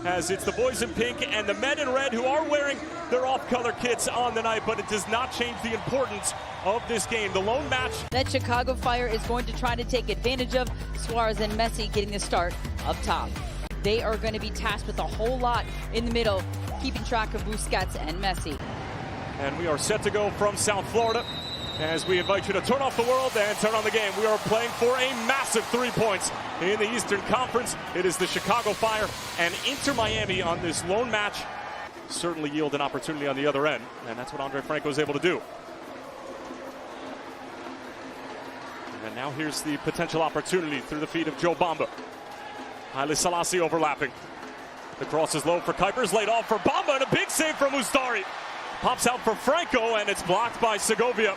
as it's the boys in pink and the men in red who are wearing their off-color kits on the night, but it does not change the importance of this game. The lone match that Chicago Fire is going to try to take advantage of. Suarez and Messi getting the start up top. They are going to be tasked with a whole lot in the middle, keeping track of Busquets and Messi. And we are set to go from South Florida as we invite you to turn off the world and turn on the game. We are playing for a massive 3 points in the Eastern Conference. It is the Chicago Fire and Inter Miami on this lone match. Certainly yield an opportunity on the other end, and that's what Andre Franco is able to do. And now here's the potential opportunity through the feet of Joe Bamba. Haile Selassie overlapping. The cross is low for Kuipers, laid off for Bamba, and a big save from Ustari. Pops out for Franco, and it's blocked by Segovia.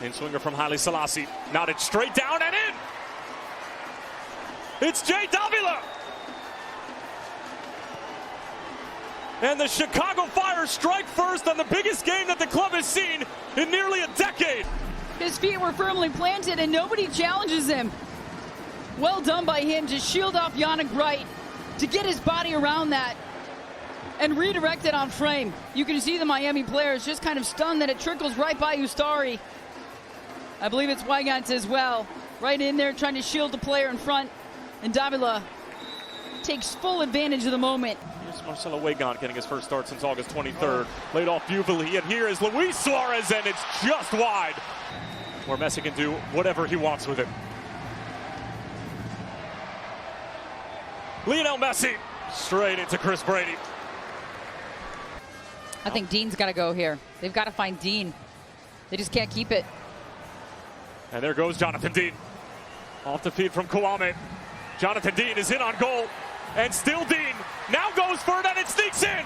In-swinger from Haile Selassie. Knotted straight down and in. It's Jay Davila. And the Chicago Fire strike first on the biggest game that the club has seen in nearly a decade. His feet were firmly planted and nobody challenges him. Well done by him to shield off Yannick Wright, to get his body around that and redirect it on frame. You can see the Miami players just kind of stunned that it trickles right by Ustari. I believe it's Weigand as well. Right in there trying to shield the player in front. And Davila takes full advantage of the moment. Here's Marcelo Weigand getting his first start since August 23rd. Laid off beautifully, and here is Luis Suarez, and it's just wide. Where Messi can do whatever he wants with it. Lionel Messi straight into Chris Brady. I think Dean's got to go here. They've got to find Dean. They just can't keep it. And there goes Jonathan Dean. Off the feed from Kouame. Jonathan Dean is in on goal. And still Dean now goes for it, and it sneaks in.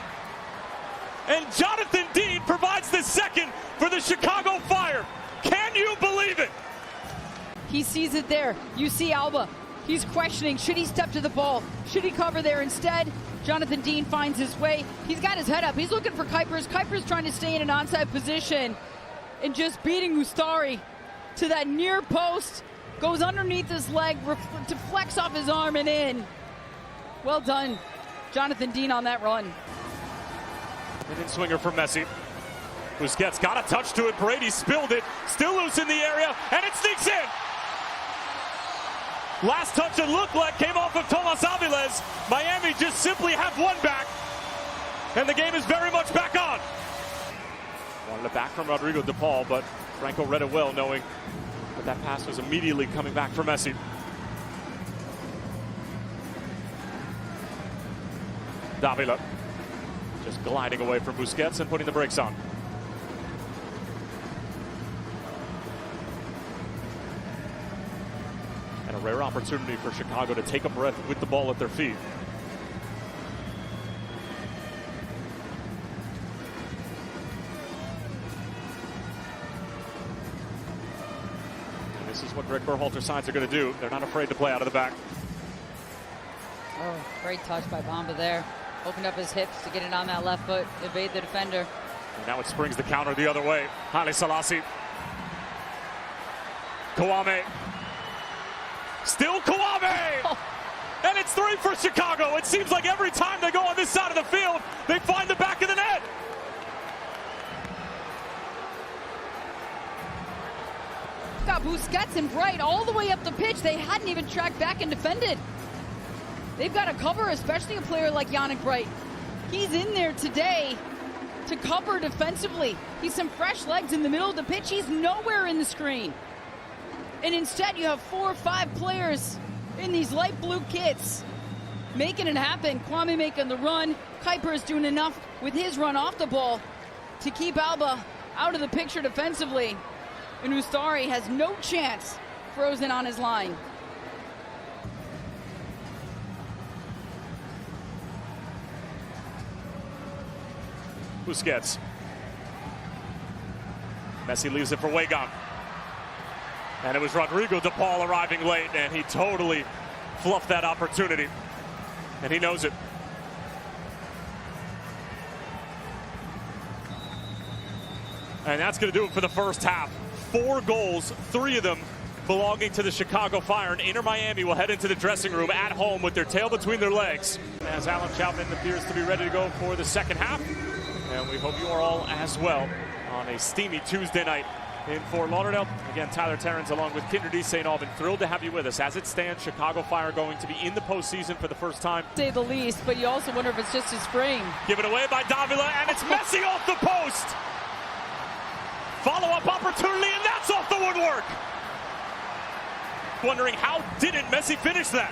And Jonathan Dean provides the second for the Chicago Fire. Can you believe it? He sees it there. You see Alba. He's questioning, should he step to the ball? Should he cover there instead? Jonathan Dean finds his way. He's got his head up. He's looking for Kuipers. Kuipers trying to stay in an onside position and just beating Ustari to that near post. Goes underneath his leg, deflects off his arm and in. Well done, Jonathan Dean on that run. An in-swinger for Messi. Busquets got a touch to it. Brady spilled it. Still loose in the area, and it sneaks in. Last touch it looked like came off of Tomas Aviles. Miami just simply have one back. And the game is very much back on. Wanted it back from Rodrigo De Paul, but Franco read it well, knowing that that pass was immediately coming back for Messi. Davila just gliding away from Busquets and putting the brakes on. And a rare opportunity for Chicago to take a breath with the ball at their feet. And this is what Greg Berhalter's sides are going to do. They're not afraid to play out of the back. Oh, great touch by Bamba there. Opened up his hips to get it on that left foot, evade the defender. And now it springs the counter the other way. Haile Selassie. Kouame. Still Kouame! Oh. And it's 3 for Chicago. It seems like every time they go on this side of the field, they find the back of the net. Got Busquets and Bright all the way up the pitch. They hadn't even tracked back and defended. They've got to cover, especially a player like Yannick Bright. He's in there today to cover defensively. He's some fresh legs in the middle of the pitch. He's nowhere in the screen. And instead you have 4 or 5 players in these light blue kits making it happen. Kwame making the run. Kuipers doing enough with his run off the ball to keep Alba out of the picture defensively. And Ustari has no chance, frozen on his line. Busquets. Messi leaves it for Weigand. And it was Rodrigo De Paul arriving late, and he totally fluffed that opportunity. And he knows it. And that's going to do it for the first half. 4 goals, 3 of them belonging to the Chicago Fire, and Inter Miami will head into the dressing room at home with their tail between their legs. As Alan Chapman appears to be ready to go for the second half, and we hope you are all as well on a steamy Tuesday night in Fort Lauderdale. Again, Tyler Terrence along with Kinder D. St. Alban, thrilled to have you with us. As it stands, Chicago Fire going to be in the postseason for the first time. Say the least, but you also wonder if it's just his frame. Given away by Davila, and it's Messi off the post. Follow-up opportunity, and that's off the woodwork. Wondering how didn't Messi finish that?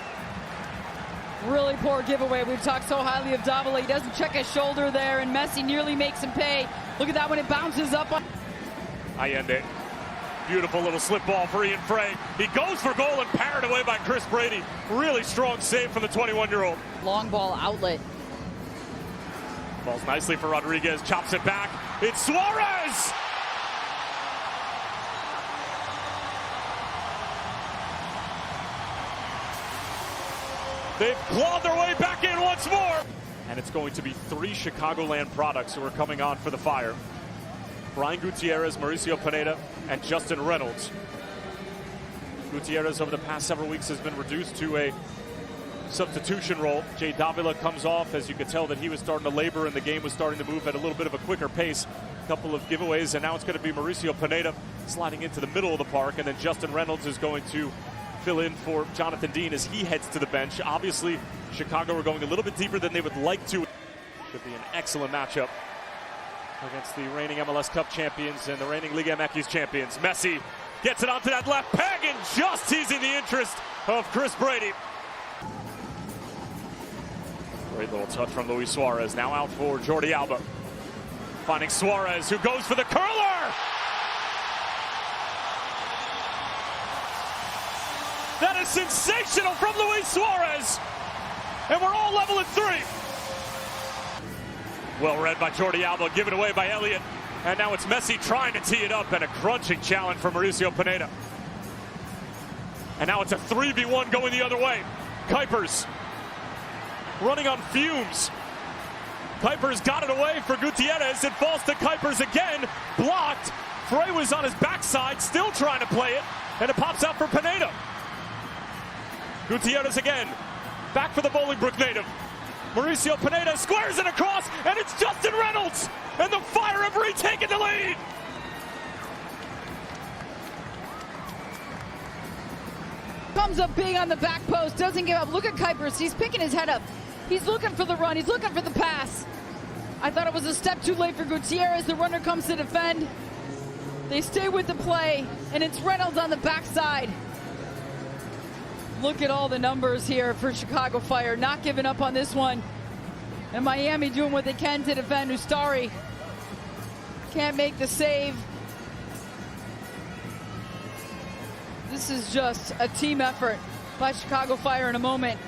Really poor giveaway. We've talked so highly of Davila. He doesn't check his shoulder there, and Messi nearly makes him pay. Look at that when it bounces up on Allende. Beautiful little slip ball for Ian Frey. He goes for goal and parried away by Chris Brady. Really strong save from the 21-year-old. Long ball outlet. Falls nicely for Rodriguez. Chops it back. It's Suarez! They've clawed their way back in once more. And it's going to be 3 Chicagoland products who are coming on for the Fire. Brian Gutierrez, Mauricio Pineda, and Justin Reynolds. Gutierrez over the past several weeks has been reduced to a substitution role. Jay Davila comes off, as you could tell that he was starting to labor and the game was starting to move at a little bit of a quicker pace. A couple of giveaways, and now it's going to be Mauricio Pineda sliding into the middle of the park, and then Justin Reynolds is going to fill in for Jonathan Dean as he heads to the bench. Obviously, Chicago are going a little bit deeper than they would like to. Should be an excellent matchup against the reigning MLS Cup champions and the reigning Liga MX champions. Messi gets it onto that left peg and just teasing the interest of Chris Brady. Great little touch from Luis Suarez. Now out for Jordi Alba. Finding Suarez, who goes for the curler. That is sensational from Luis Suarez. And we're all level at 3. Well read by Jordi Alba, given away by Elliott. And now it's Messi trying to tee it up, and a crunching challenge from Mauricio Pineda. And now it's a 3v1 going the other way. Kuipers running on fumes. Kuipers got it away for Gutierrez. It falls to Kuipers again. Blocked. Frey was on his backside, still trying to play it. And it pops out for Pineda. Gutierrez again. Back for the Bolingbrook native. Mauricio Pineda squares it across, and it's Justin Reynolds, and the Fire have retaken the lead. Comes up big on the back post, doesn't give up. Look at Kuipers, he's picking his head up. He's looking for the run, he's looking for the pass. I thought it was a step too late for Gutierrez. The runner comes to defend. They stay with the play, and it's Reynolds on the backside. Look at all the numbers here for Chicago Fire, not giving up on this one. And Miami doing what they can to defend. Ustari can't make the save. This is just a team effort by Chicago Fire in a moment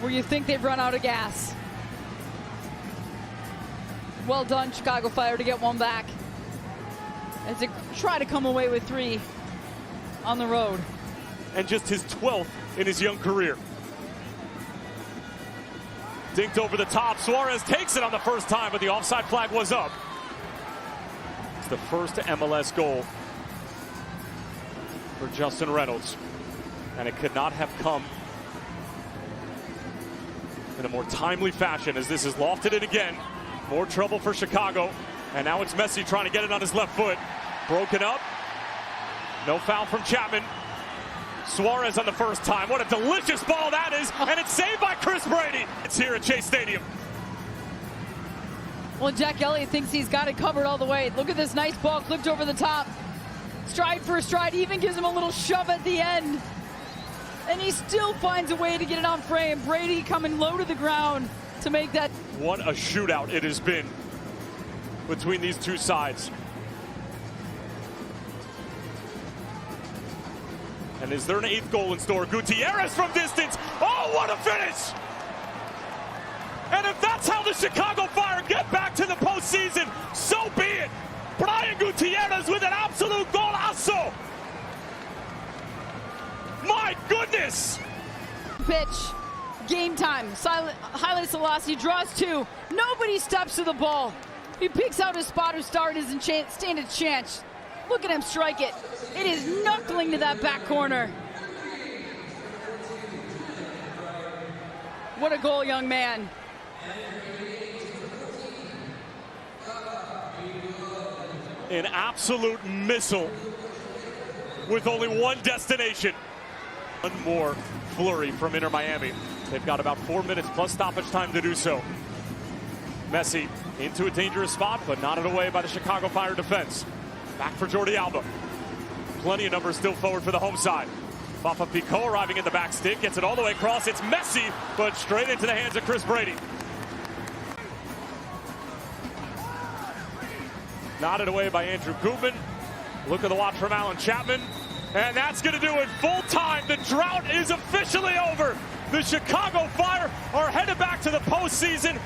where you think they've run out of gas. Well done, Chicago Fire, to get one back as they try to come away with 3 on the road. And just his 12th in his young career. Dinked over the top. Suarez takes it on the first time, but the offside flag was up. It's the first MLS goal for Justin Reynolds. And it could not have come in a more timely fashion, as this is lofted in again. More trouble for Chicago. And now it's Messi trying to get it on his left foot. Broken up. No foul from Chapman. Suarez on the first time. What a delicious ball that is. And it's saved by Chris Brady. It's here at Chase Stadium. Well, Jack Elliott thinks he's got it covered all the way. Look at this nice ball clipped over the top. Stride for stride. Even gives him a little shove at the end. And he still finds a way to get it on frame. Brady coming low to the ground to make that. What a shootout it has been between these two sides. And is there an 8th goal in store? Gutierrez from distance. Oh, what a finish! And if that's how the Chicago Fire get back to the postseason, so be it. Brian Gutierrez with an absolute golazo. My goodness! Pitch. Game time. Haile Selassie draws 2. Nobody steps to the ball. He picks out his spot who doesn't stand a chance. Look at him strike it. It is knuckling to that back corner. What a goal, young man. An absolute missile with only one destination. One more flurry from Inter Miami. They've got about 4 minutes plus stoppage time to do so. Messi into a dangerous spot, but knotted away by the Chicago Fire defense. Back for Jordi Alba. Plenty of numbers still forward for the home side. Fafa Picault arriving in the back stick, gets it all the way across. It's Messi, but straight into the hands of Chris Brady. Knotted away by Andrew Gutman. Look at the watch from Alan Chapman. And that's going to do it full time. The drought is officially over. The Chicago Fire are headed back to the postseason.